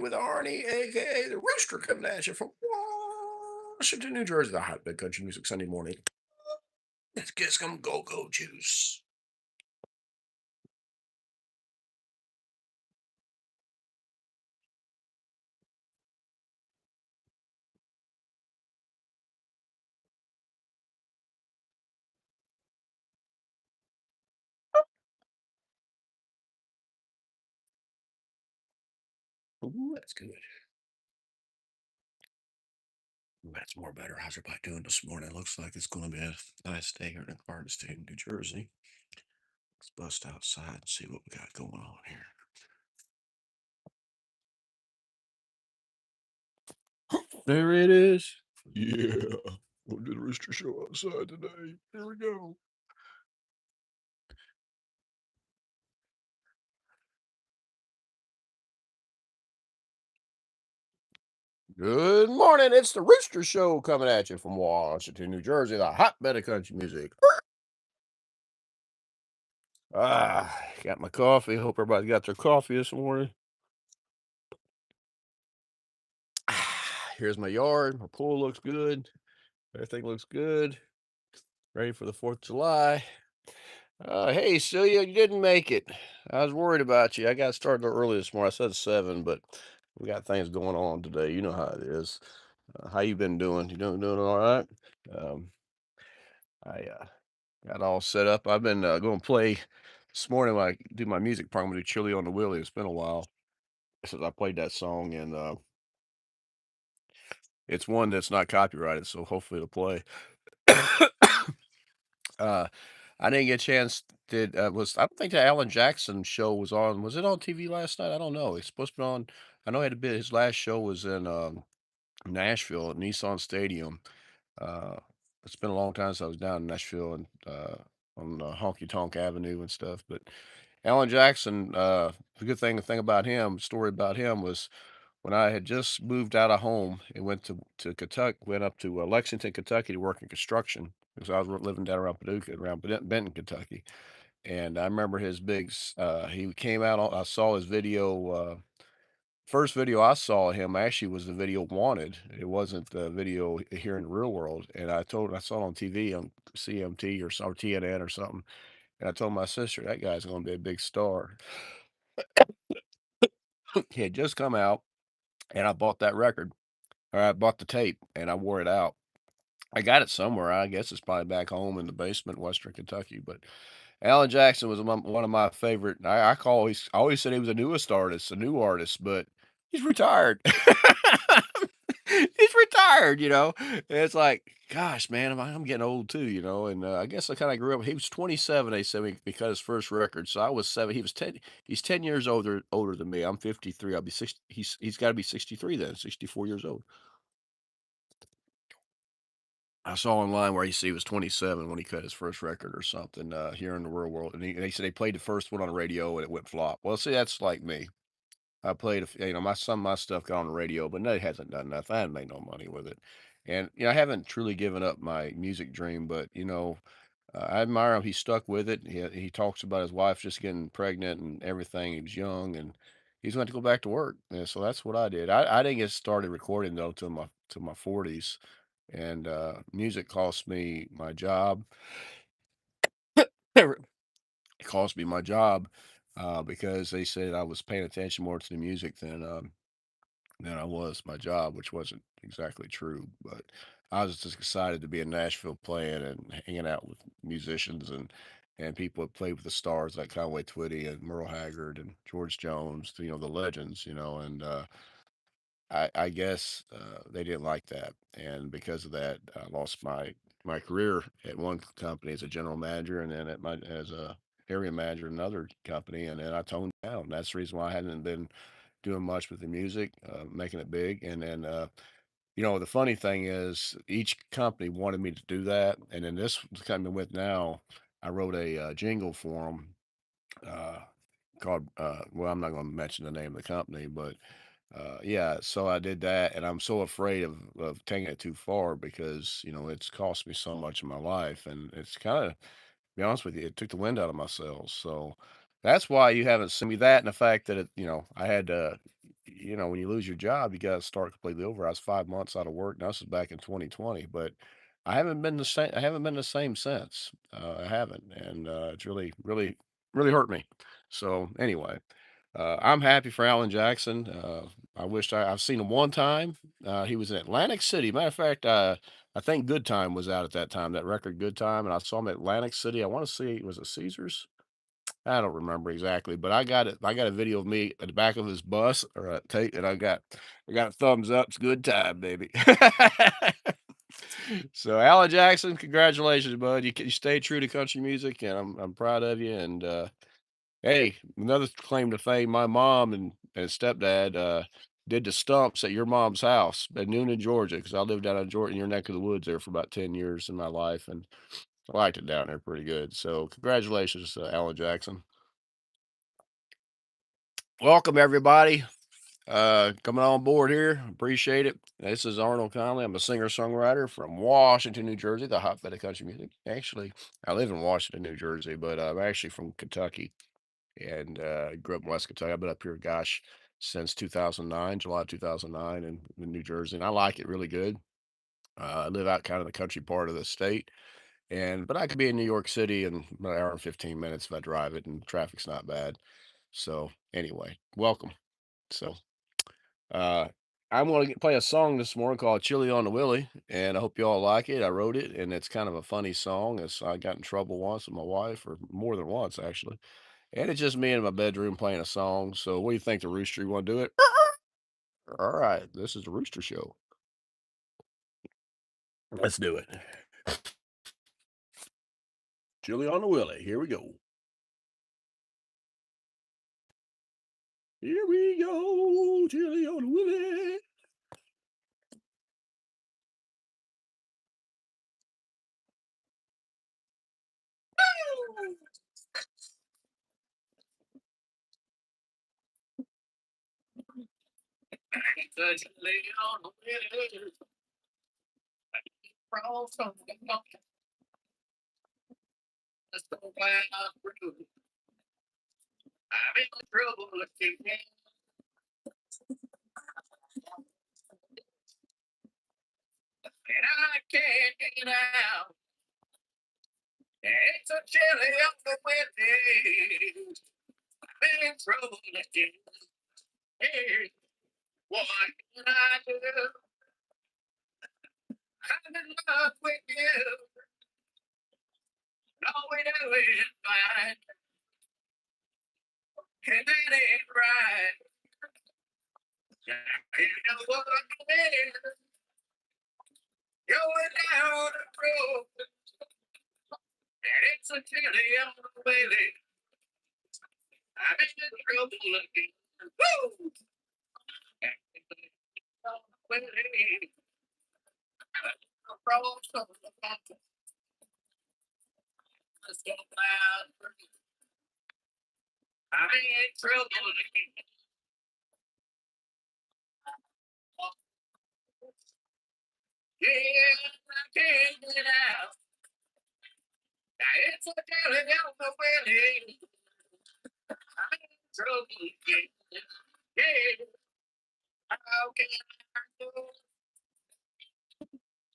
with Arnie, aka the Rooster, coming at you from Washington, New Jersey, the hotbed country music Sunday morning. Let's get some go-go juice. Ooh, that's good. Ooh, that's more better. How's everybody doing this morning? Looks like it's going to be a nice day here in the Garden State, in New Jersey. Let's bust outside and see what we got going on here. There it is. Yeah, we'll do the Rooster Show outside today. Here we go. Good morning. It's the Rooster Show coming at you from Washington, New Jersey, the hotbed of country music. Got my coffee. Hope everybody got their coffee this morning. Here's my yard. My pool looks good. Everything looks good. Ready for the 4th of July. Hey, Celia, you didn't make it. I was worried about you. I got started a little early this morning. I said 7, but we got things going on today. You know how it is. How you been doing? You doing all right? Um, I got all set up. I've been going to play this morning when I do my music program. I'm gonna do Chili on the Willie. It's been a while since I played that song, and it's one that's not copyrighted, so hopefully it'll play. uh, I didn't get a chance. Did was I don't think the Alan Jackson show was on. Was it on TV last night? I don't know. It's supposed to be on. I know he had a bit. His last show was in Nashville at Nissan Stadium. Uh, it's been a long time since I was down in Nashville and on Honky Tonk Avenue and stuff. But Alan Jackson, the good thing about him, story about him was when I had just moved out of home and went to Kentucky, went up to Lexington, Kentucky to work in construction because I was living down around Paducah, around Benton, Kentucky. And I remember his he came out, I saw his video. First video I saw of him actually was the video Wanted. It wasn't the video here in the real world. And I saw it on TV on CMT or TNN or something. And I told my sister, that guy's going to be a big star. He had just come out and I bought that record, or I bought the tape and I wore it out. I got it somewhere. I guess it's probably back home in the basement in Western Kentucky. But Alan Jackson was one of my favorite. I always said he was a newest artist, a new artist, but he's retired. He's retired, you know. And it's like, gosh, man, I'm getting old too, you know. And I guess I kind of grew up. He was 27. They said when he cut his first record, so I was 7. He was 10. He's 10 years older than me. I'm 53. I'll be 60. He's got to be 63 then, 64 years old. I saw online where he was 27 when he cut his first record or something, here in the real world, and they said they played the first one on the radio and it went flop. Well, see, that's like me. I played, some of my stuff got on the radio, but no, it hasn't done nothing. I haven't made no money with it, and I haven't truly given up my music dream. But I admire him. He stuck with it. He talks about his wife just getting pregnant and everything. He was young and he's going to go back to work. And so that's what I did. I didn't get started recording though till my 40s, and music cost me my job. It cost me my job because they said I was paying attention more to the music than I was my job, which wasn't exactly true. But I was just excited to be in Nashville playing and hanging out with musicians and people that played with the stars like Conway Twitty and Merle Haggard and George Jones, the legends, and I guess they didn't like that, and because of that, I lost my career at one company as a general manager, and then as a area manager in another company, and then I toned down. That's the reason why I hadn't been doing much with the music, making it big, and then the funny thing is each company wanted me to do that, and then this company I'm with now, I wrote a jingle for them uh, called well, I'm not going to mention the name of the company, but yeah, so I did that, and I'm so afraid of taking it too far because it's cost me so much in my life, and it's kind of, be honest with you, it took the wind out of my sails. So that's why you haven't seen me that, and the fact that I had to, when you lose your job, you got to start completely over. I was 5 months out of work. Now this is back in 2020, but I haven't been the same. I haven't been the same since. I haven't, and it's really, really, really hurt me. So anyway, I'm happy for Alan Jackson. I've seen him one time. He was in Atlantic City. Matter of fact, I think Good Time was out at that time. That record Good Time, and I saw him at Atlantic City. I want to see, was it Caesars? I don't remember exactly, but I got it. I got a video of me at the back of his bus or a tape, and I got a thumbs up. It's good time, baby. So Alan Jackson, congratulations, bud. You stayed true to country music, and I'm proud of you. And hey, another claim to fame. My mom and stepdad did the stumps at your mom's house at Noonan, Georgia, because I lived down in Georgia, in your neck of the woods there for about 10 years in my life, and I liked it down there pretty good. So congratulations, Alan Jackson. Welcome everybody. Coming on board here. Appreciate it. This is Arnold Conley. I'm a singer-songwriter from Washington, New Jersey, the hotbed of country music. Actually, I live in Washington, New Jersey, but I'm actually from Kentucky and grew up in West Kentucky. I've been up here, gosh, since 2009, July 2009 in New Jersey, and I like it really good. I live out kind of the country part of the state, but I could be in New York City in about an hour and 15 minutes if I drive it, and traffic's not bad. So anyway, welcome. So uh, I'm gonna play a song this morning called "Chili on the Willie," and I hope you all like it. I wrote it, and it's kind of a funny song. I got in trouble once with my wife, or more than once actually, and it's just me in my bedroom playing a song. So, what do you think, the rooster? You want to do it? All right, this is the Rooster Show. Let's do it. Chili on the Willie. Here we go. Here we go. Chili on the Willie. Chili on the Willie. Frost on the pumpkin. Let's go down through. I'm in trouble again. And I can't get out. It's a chili on the Willie. I'm in trouble again. Hey, what can I do? I'm in love with you. All we do is fight. And that ain't right. You know what I'm doing? Going down the road. And it's a chili on the Willie. I'm in trouble again. Woo! Willie. Frost on the pumpkin. Let's go down. I'm in trouble again. Yeah, I can't get out. Now it's a chili on the Willie. I'm in trouble again. Yeah, how can I do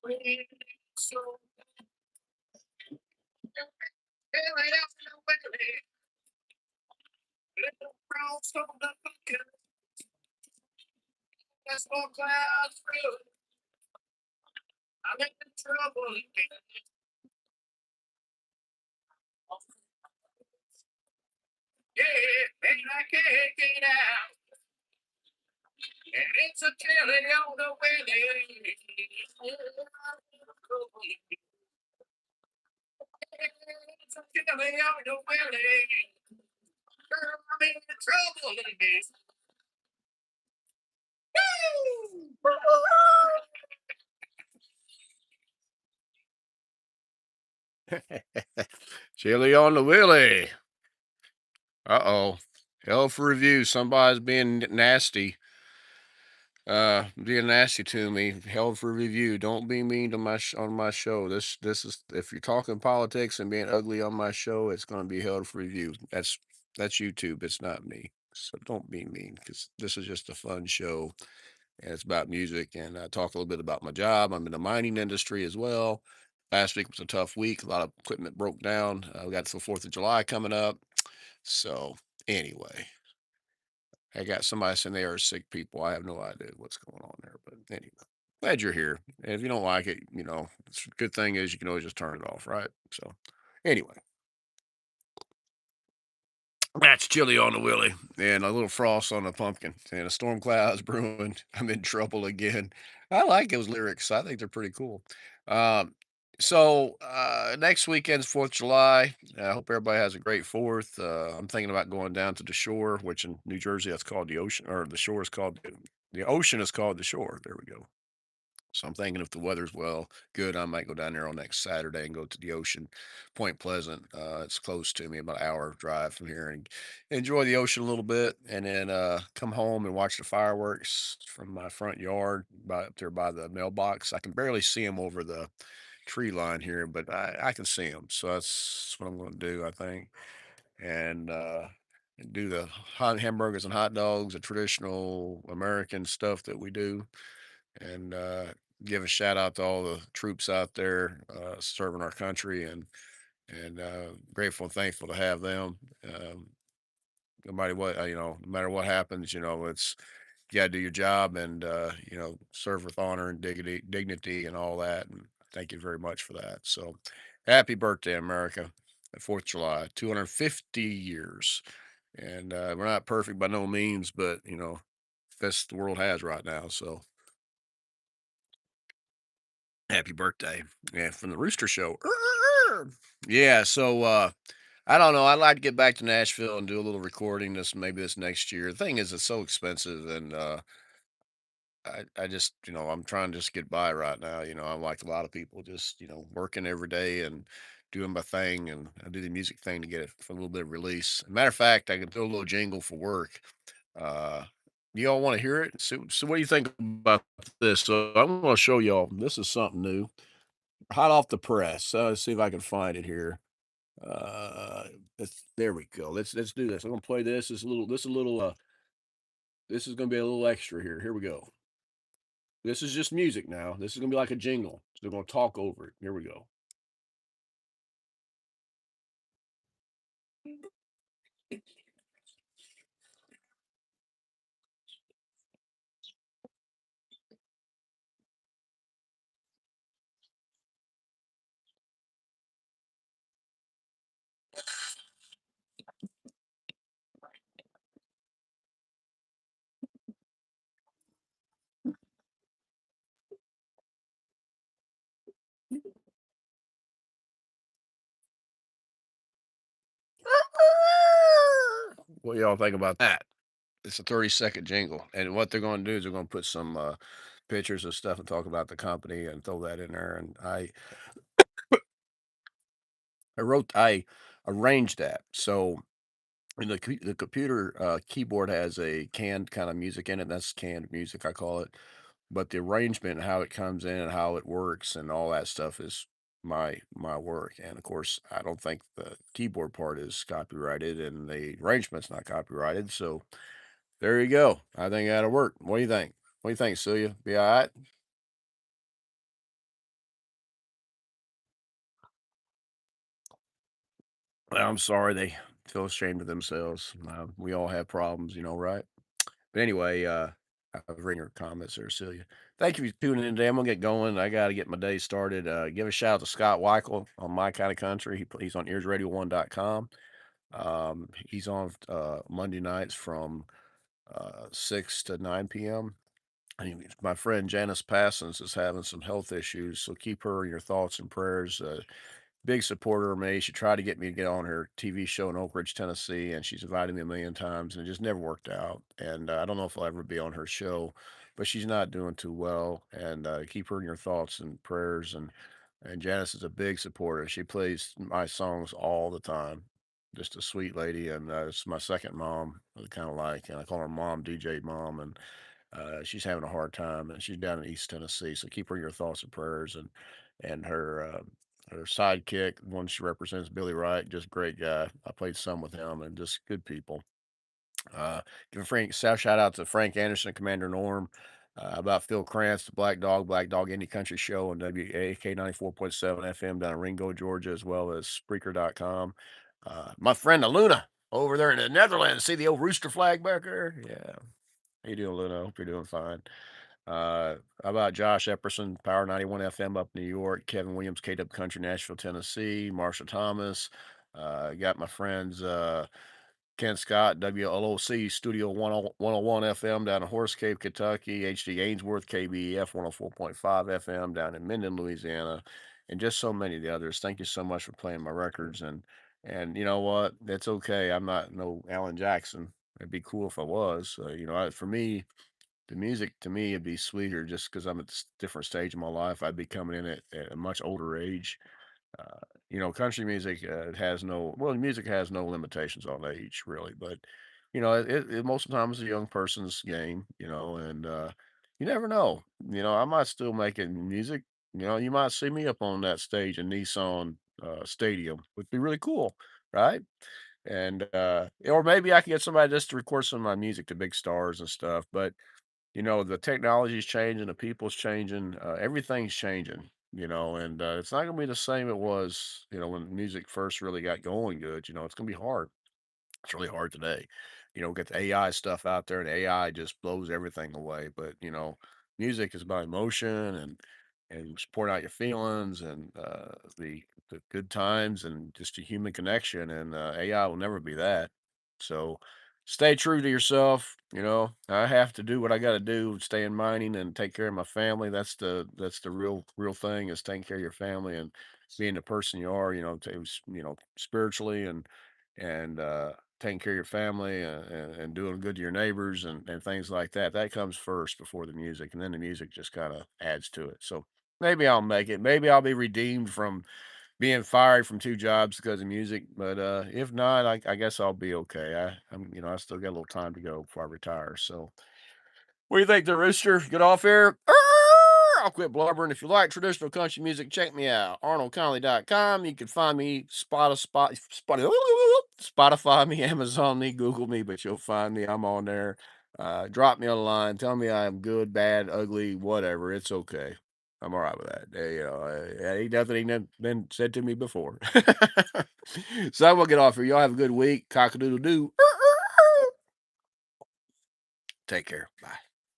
it? So, chili on the Willie. Little frost on the pumpkin. Let's go clouds through. I'm in trouble again. Yeah, and I can't get out. And it's a chili on the Willie. It's a chili on the Willie. Girl, I'm in trouble again. Chili on the Willie. Uh-oh. Hell for review. Somebody's being nasty to me. Held for review. Don't be mean to on my show. This is, if you're talking politics and being ugly on my show, it's going to be held for review. That's YouTube. It's not me. So don't be mean because this is just a fun show and it's about music. And I talk a little bit about my job. I'm in the mining industry as well. Last week was a tough week. A lot of equipment broke down. We got the 4th of July coming up. So, anyway, I got somebody saying they are sick people. I have no idea what's going on there. But anyway, glad you're here. And if you don't like it, good thing is you can always just turn it off, right? So, anyway. That's chili on the Willie and a little frost on the pumpkin and a storm cloud's brewing. I'm in trouble again. I like those lyrics. I think they're pretty cool. Um, Next weekend's 4th of July. I hope everybody has a great 4th. I'm thinking about going down to the shore, which in New Jersey that's called the ocean, or the shore is called the ocean is called the shore. There we go. So I'm thinking if the weather's good, I might go down there on next Saturday and go to the ocean, Point Pleasant. It's close to me, about an hour drive from here, and enjoy the ocean a little bit, and then come home and watch the fireworks from my front yard, by up there by the mailbox. I can barely see them over the tree line here, but I can see them. So that's what I'm going to do, I think, and do the hot hamburgers and hot dogs, the traditional American stuff that we do, and give a shout out to all the troops out there serving our country, and grateful and thankful to have them. No matter what happens, it's you got to do your job and serve with honor and dignity and all that. And thank you very much for that. So, happy birthday, America! 4th of July, 250 years, and we're not perfect by no means, but best the world has right now. So happy birthday. Yeah, from the Rooster Show. Yeah, I don't know. I'd like to get back to Nashville and do a little recording this next year. The thing is it's so expensive and I just, I'm trying to just get by right now. I'm like a lot of people just, working every day and doing my thing, and I do the music thing to get it for a little bit of release. Matter of fact, I can do a little jingle for work. Uh you all want to hear it? So what do you think about this? So I'm going to show y'all. This is something new. Hot off the press. Let's see if I can find it here. Uh, there we go. Let's do this. I'm gonna play this. This is gonna be a little extra here. Here we go. This is just music now. This is gonna be like a jingle. So they're gonna talk over it. Here we go. What y'all think about that? It's a 30-second jingle, and what they're gonna do is they're gonna put some pictures of stuff and talk about the company and throw that in there. And I arranged that so. And the computer keyboard has a canned kind of music in it. That's canned music, I call it. But the arrangement, how it comes in and how it works and all that stuff is my work. And of course, I don't think the keyboard part is copyrighted and the arrangement's not copyrighted. So there you go. I think that'll work. What do you think? What do you think, Celia? Be all right? Well, I'm sorry they feel ashamed of themselves. We all have problems, right? But anyway, I've read your comments there, Celia. Thank you for tuning in today. I'm gonna get going. I got to get my day started. Give a shout out to Scott Weichel on My Kind of Country. He's on earsradio1.com. He's on Monday nights from 6 to 9 p.m. My friend Janice Passons is having some health issues, so keep her in your thoughts and prayers. Big supporter of me. She tried to get me to get on her TV show in Oak Ridge, Tennessee, and she's invited me a million times, and it just never worked out. And I don't know if I'll ever be on her show, but she's not doing too well. And keep her in your thoughts and prayers. And Janice is a big supporter. She plays my songs all the time. Just a sweet lady, and it's my second mom, kind of like, and I call her Mom, DJ Mom, and she's having a hard time, and she's down in East Tennessee. So keep her in your thoughts and prayers, and her sidekick, one she represents, Billy Wright, just great guy. I played some with him, and just good people. Give a shout out to Frank Anderson, Commander Norm, about Phil Krantz, the Black Dog Indie Country Show on WAK 94.7 FM down in Ringo, Georgia, as well as Spreaker.com. My friend Aluna over there in the Netherlands. See the old Rooster flag back there? Yeah. How you doing, Luna? Hope you're doing fine. How about Josh Epperson, Power 91 FM up New York, Kevin Williams, KW Country, Nashville, Tennessee, Marsha Thomas. Got my friends Ken Scott, WLOC Studio 101 FM down in Horse Cave, Kentucky, HD Ainsworth, KBEF 104.5 FM down in Minden, Louisiana, and just so many of the others. Thank you so much for playing my records. And you know what? It's okay. I'm not no Alan Jackson. It'd be cool if I was. For me, the music to me would be sweeter just because I'm at this different stage of my life. I'd be coming in at a much older age. uh, Country music has music has no limitations on age, really. But most of the time it's a young person's game, and you never know. I might still making music. You might see me up on that stage in Nissan Stadium. Would be really cool, right? And or maybe I can get somebody just to record some of my music to big stars and stuff. But the technology's changing, the people's changing, everything's changing, and it's not gonna be the same it was, when music first really got going good. It's gonna be hard. It's really hard today. Get the AI stuff out there, and AI just blows everything away. But music is about emotion and just pouring out your feelings and the good times and just a human connection. And AI will never be that. So stay true to yourself. I have to do what I got to do, stay in mining and take care of my family. That's the real thing, is taking care of your family and being the person you are. Spiritually and taking care of your family and doing good to your neighbors and things like that. That comes first before the music, and then the music just kind of adds to it. So maybe I'll make it. Maybe I'll be redeemed from being fired from two jobs because of music. But if not, I guess I'll be okay. I still got a little time to go before I retire. So what do you think, the Rooster? Get off here. I'll quit blubbering. If you like traditional country music, check me out. ArnoldConley.com. You can find me Spotify me, Amazon me, Google me, but you'll find me. I'm on there. Drop me a line. Tell me I am good, bad, ugly, whatever. It's okay. I'm all right with that. Ain't nothing ain't been said to me before. So I'm gonna get off here. Y'all have a good week. Cock a doodle doo. Take care. Bye.